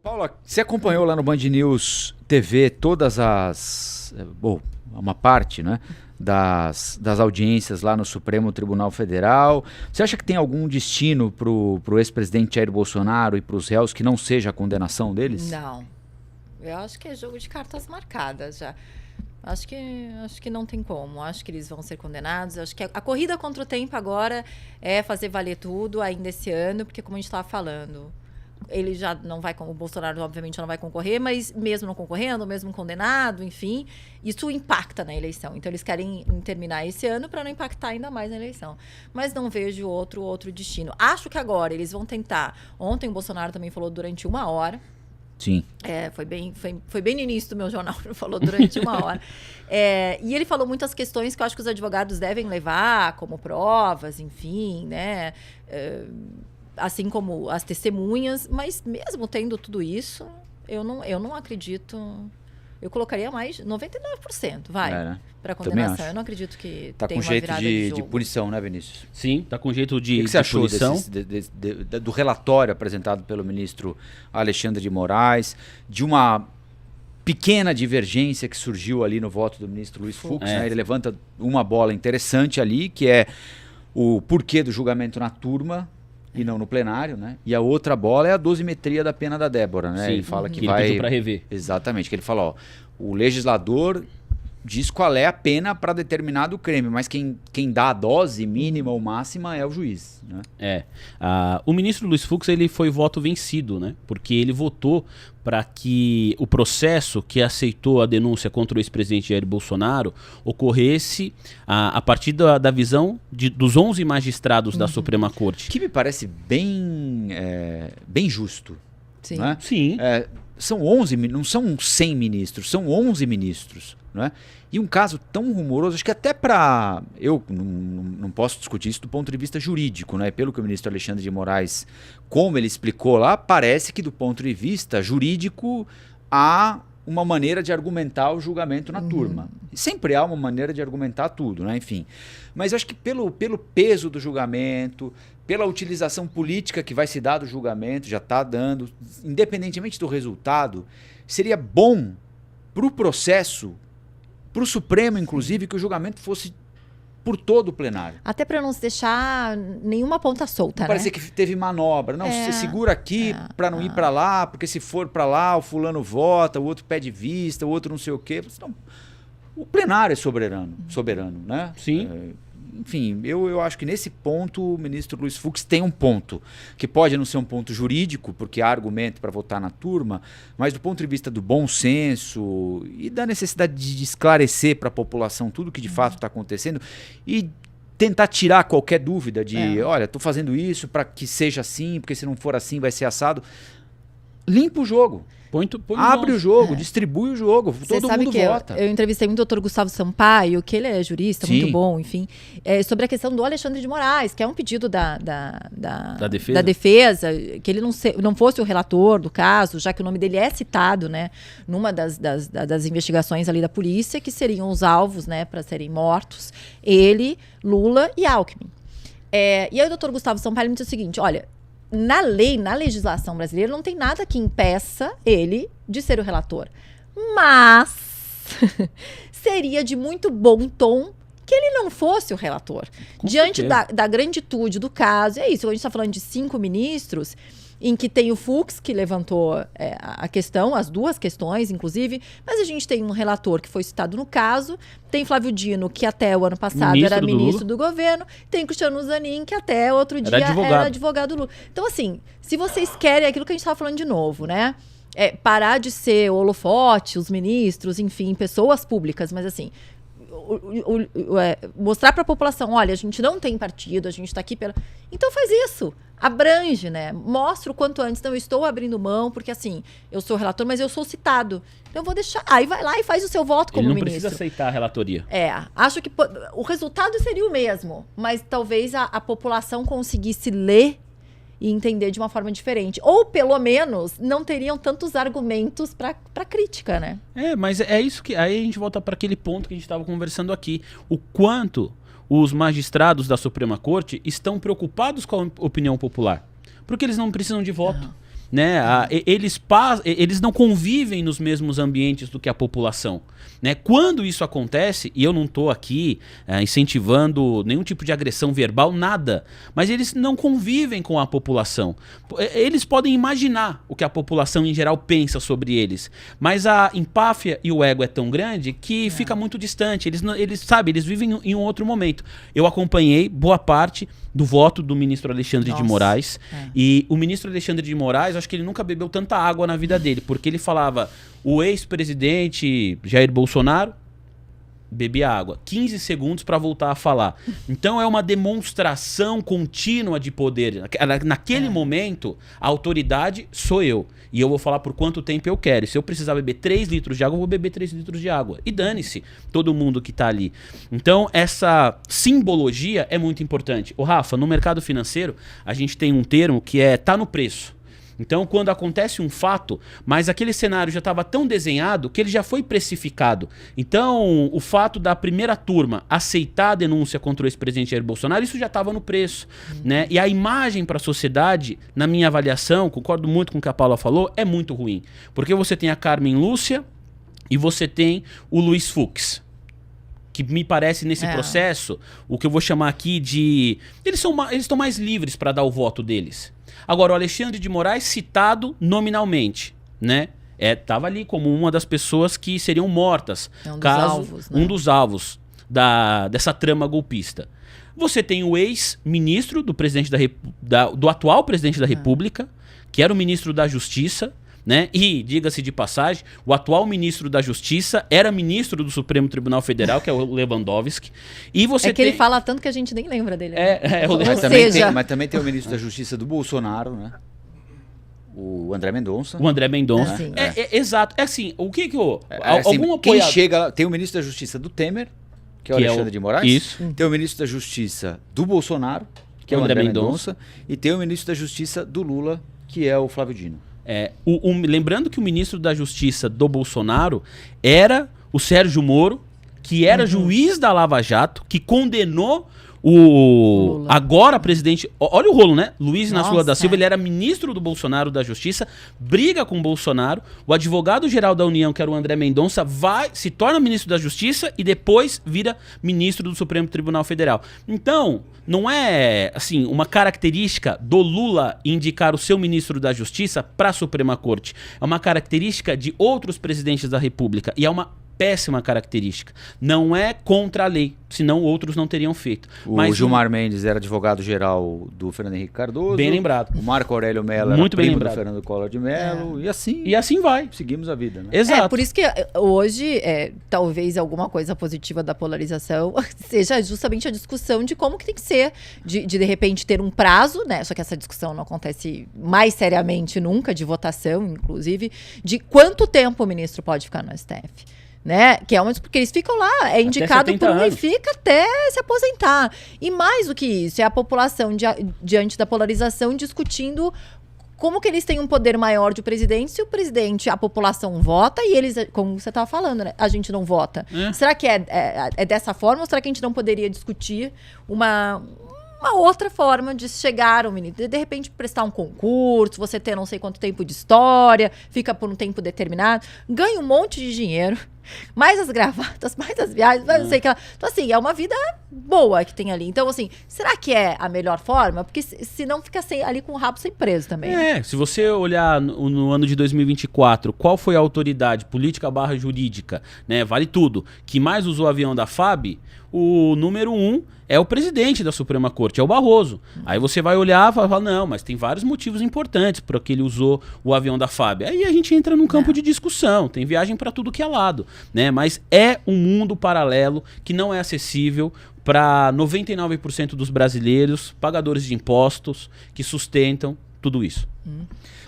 Paula, você acompanhou lá no Band News TV todas uma parte, né, das audiências lá no Supremo Tribunal Federal. Você acha que tem algum destino pro ex-presidente Jair Bolsonaro e pros réus que não seja a condenação deles? Não. Eu acho que é jogo de cartas marcadas já. Acho que não tem como. Acho que eles vão ser condenados. Acho que a corrida contra o tempo agora é fazer valer tudo ainda esse ano, porque como a gente estava falando, ele já não vai, o Bolsonaro obviamente já não vai concorrer, mas mesmo não concorrendo, mesmo condenado, enfim, isso impacta na eleição. Então eles querem terminar esse ano para não impactar ainda mais na eleição. Mas não vejo outro destino. Acho que agora eles vão tentar. Ontem o Bolsonaro também falou durante 1 hora. Sim. Foi bem no início do meu jornal, ele falou durante 1 hora. E ele falou muitas questões que eu acho que os advogados devem levar como provas, enfim, né? Assim como as testemunhas, mas mesmo tendo tudo isso, eu não acredito. Eu colocaria mais 99%, né? para condenação. Eu não acredito que tá tenha com uma jeito virada de punição, né, Vinícius? Sim, tá com jeito de O que você achou punição. do relatório apresentado pelo ministro Alexandre de Moraes, de uma pequena divergência que surgiu ali no voto do ministro Luiz Fux, né? Ele levanta uma bola interessante ali, que é o porquê do julgamento na turma e não no plenário, né? E a outra bola é a dosimetria da pena da Débora, né? Sim, ele fala que ele vai... pediu para rever. Exatamente, que ele fala, ó, o legislador diz qual é a pena para determinado crime, mas quem dá a dose mínima ou máxima é o juiz, né? O ministro Luiz Fux, ele foi voto vencido, né? Porque ele votou para que o processo que aceitou a denúncia contra o ex-presidente Jair Bolsonaro ocorresse a partir da visão dos 11 magistrados da Suprema Corte. Que me parece bem justo. Sim. Né? Sim. São 11, não são 100 ministros, são 11 ministros. Né? E um caso tão rumoroso, acho que até para... Eu não posso discutir isso do ponto de vista jurídico, né? Pelo que o ministro Alexandre de Moraes, como ele explicou lá, parece que do ponto de vista jurídico há uma maneira de argumentar o julgamento na turma. E sempre há uma maneira de argumentar tudo, né? Enfim. Mas eu acho que pelo peso do julgamento, pela utilização política que vai se dar do julgamento, já está dando, independentemente do resultado, seria bom para o processo, para o Supremo, inclusive, que o julgamento fosse por todo o plenário. Até para não se deixar nenhuma ponta solta, não parecer que teve manobra. Não, você segura aqui para não ir para lá, porque se for para lá, o fulano vota, o outro pede vista, o outro não sei o quê. Não, o plenário é soberano, né? Sim. Enfim, eu acho que nesse ponto o ministro Luiz Fux tem um ponto, que pode não ser um ponto jurídico, porque há argumento para votar na turma, mas do ponto de vista do bom senso e da necessidade de esclarecer para a população tudo o que de fato está acontecendo e tentar tirar qualquer dúvida de, olha, estou fazendo isso para que seja assim, porque se não for assim vai ser assado. Limpa o jogo. Abre o jogo, distribui o jogo, todo mundo vota. Eu entrevistei muito o doutor Gustavo Sampaio, que ele é jurista, muito bom, enfim, sobre a questão do Alexandre de Moraes, que é um pedido da defesa, que ele não fosse o relator do caso, já que o nome dele é citado, né, numa das investigações ali da polícia, que seriam os alvos, né, para serem mortos, ele, Lula e Alckmin. E aí o doutor Gustavo Sampaio me disse o seguinte, olha, na legislação brasileira, não tem nada que impeça ele de ser o relator. Mas seria de muito bom tom que ele não fosse o relator. Diante da granditude do caso, é isso, a gente está falando de 5 ministros, em que tem o Fux, que levantou a questão, as duas questões, inclusive, mas a gente tem um relator que foi citado no caso, tem Flávio Dino, que até o ano passado era ministro do governo, tem Cristiano Zanin, que até outro dia era advogado do Lula. Então, assim, se vocês querem, é aquilo que a gente estava falando de novo, né? Parar de ser holofote, os ministros, enfim, pessoas públicas, mas assim... mostrar para a população, olha, a gente não tem partido, a gente está aqui pela... Então faz isso, abrange, né? Mostra o quanto antes, não, eu estou abrindo mão, porque assim, eu sou relator, mas eu sou citado. Então eu vou deixar, aí vai lá e faz o seu voto como ministro. Ele não precisa aceitar a relatoria. Acho que o resultado seria o mesmo, mas talvez a população conseguisse ler e entender de uma forma diferente. Ou, pelo menos, não teriam tantos argumentos para crítica, né? Mas é isso que... Aí a gente volta para aquele ponto que a gente estava conversando aqui. O quanto os magistrados da Suprema Corte estão preocupados com a opinião popular. Porque eles não precisam de voto. né? Eles não convivem nos mesmos ambientes do que a população. Né? Quando isso acontece, e eu não estou aqui incentivando nenhum tipo de agressão verbal, nada, mas eles não convivem com a população. Eles podem imaginar o que a população em geral pensa sobre eles, mas a empáfia e o ego é tão grande que fica muito distante. Eles vivem em um outro momento. Eu acompanhei boa parte do voto do ministro Alexandre de Moraes, e o ministro Alexandre de Moraes, acho que ele nunca bebeu tanta água na vida dele, porque ele falava: o ex-presidente Jair Bolsonaro bebia água, 15 segundos para voltar a falar. Então é uma demonstração contínua de poder. Naquele momento, a autoridade sou eu. E eu vou falar por quanto tempo eu quero. E se eu precisar beber 3 litros de água, eu vou beber 3 litros de água. E dane-se todo mundo que está ali. Então essa simbologia é muito importante. Ô Rafa, no mercado financeiro, a gente tem um termo que é tá no preço. Então, quando acontece um fato, mas aquele cenário já estava tão desenhado que ele já foi precificado. Então, o fato da primeira turma aceitar a denúncia contra o ex-presidente Jair Bolsonaro, isso já estava no preço. Né? E a imagem para a sociedade, na minha avaliação, concordo muito com o que a Paula falou, é muito ruim. Porque você tem a Carmen Lúcia e você tem o Luiz Fux. Que me parece nesse processo, o que eu vou chamar aqui de... Eles estão mais livres para dar o voto deles. Agora, o Alexandre de Moraes citado nominalmente, né? Tava ali como uma das pessoas que seriam mortas. Um dos alvos dessa trama golpista. Você tem o ex-ministro do atual presidente da República, que era o ministro da Justiça, né? E, diga-se de passagem, o atual ministro da Justiça era ministro do Supremo Tribunal Federal, que é o Lewandowski. E você ele fala tanto que a gente nem lembra dele. Mas também tem o ministro da Justiça do Bolsonaro, né? O André Mendonça. O André Mendonça. Exato. É assim, o que eu... Quem chega lá, tem o ministro da Justiça do Temer, que é o Alexandre de Moraes. Isso. Tem o ministro da Justiça do Bolsonaro, que é o André Mendonça. E tem o ministro da Justiça do Lula, que é o Flávio Dino. Lembrando que o ministro da Justiça do Bolsonaro era o Sérgio Moro, que era juiz da Lava Jato, que condenou o Lula. Agora presidente... Olha o rolo, né? Luiz Inácio Lula da Silva, ele era ministro do Bolsonaro da Justiça, briga com o Bolsonaro, o advogado-geral da União, que era o André Mendonça, se torna ministro da Justiça e depois vira ministro do Supremo Tribunal Federal. Então, não é assim uma característica do Lula indicar o seu ministro da Justiça para a Suprema Corte. É uma característica de outros presidentes da República e é uma péssima característica. Não é contra a lei, senão outros não teriam feito. O Gilmar Mendes era advogado-geral do Fernando Henrique Cardoso. Bem lembrado. O Marco Aurélio Mello era primo do Fernando Collor de Mello. E assim vai. Seguimos a vida, né? Exato. Por isso que hoje, talvez alguma coisa positiva da polarização seja justamente a discussão de como que tem que ser, de repente ter um prazo, né? Só que essa discussão não acontece mais seriamente nunca, de votação, inclusive, de quanto tempo o ministro pode ficar no STF. Né? Que é porque eles ficam lá, é indicado por um e fica até se aposentar. E mais do que isso, é a população diante da polarização discutindo como que eles têm um poder maior de presidente, se o presidente, a população vota e eles, como você estava falando, né? A gente não vota. Será que é dessa forma ou será que a gente não poderia discutir uma outra forma de chegar ao ministro? De repente prestar um concurso, você ter não sei quanto tempo de história, fica por um tempo determinado, ganha um monte de dinheiro, mais as gravatas, mais as viagens, mais não sei o que lá. Então, assim, é uma vida boa que tem ali. Então, assim, será que é a melhor forma? Porque senão fica ali com o rabo sem preso também. Se você olhar no ano de 2024, qual foi a autoridade política / jurídica, né, vale tudo, que mais usou o avião da FAB, o número 1 é o presidente da Suprema Corte, é o Barroso. Aí você vai olhar e falar, não, mas tem vários motivos importantes por que ele usou o avião da FAB. Aí a gente entra num campo de discussão, tem viagem para tudo que é lado, né? Mas é um mundo paralelo que não é acessível para 99% dos brasileiros, pagadores de impostos, que sustentam tudo isso.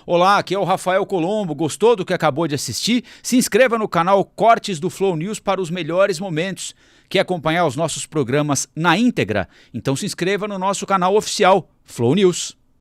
Olá, aqui é o Rafael Colombo. Gostou do que acabou de assistir? Se inscreva no canal Cortes do Flow News para os melhores momentos. Quer acompanhar os nossos programas na íntegra? Então se inscreva no nosso canal oficial Flow News.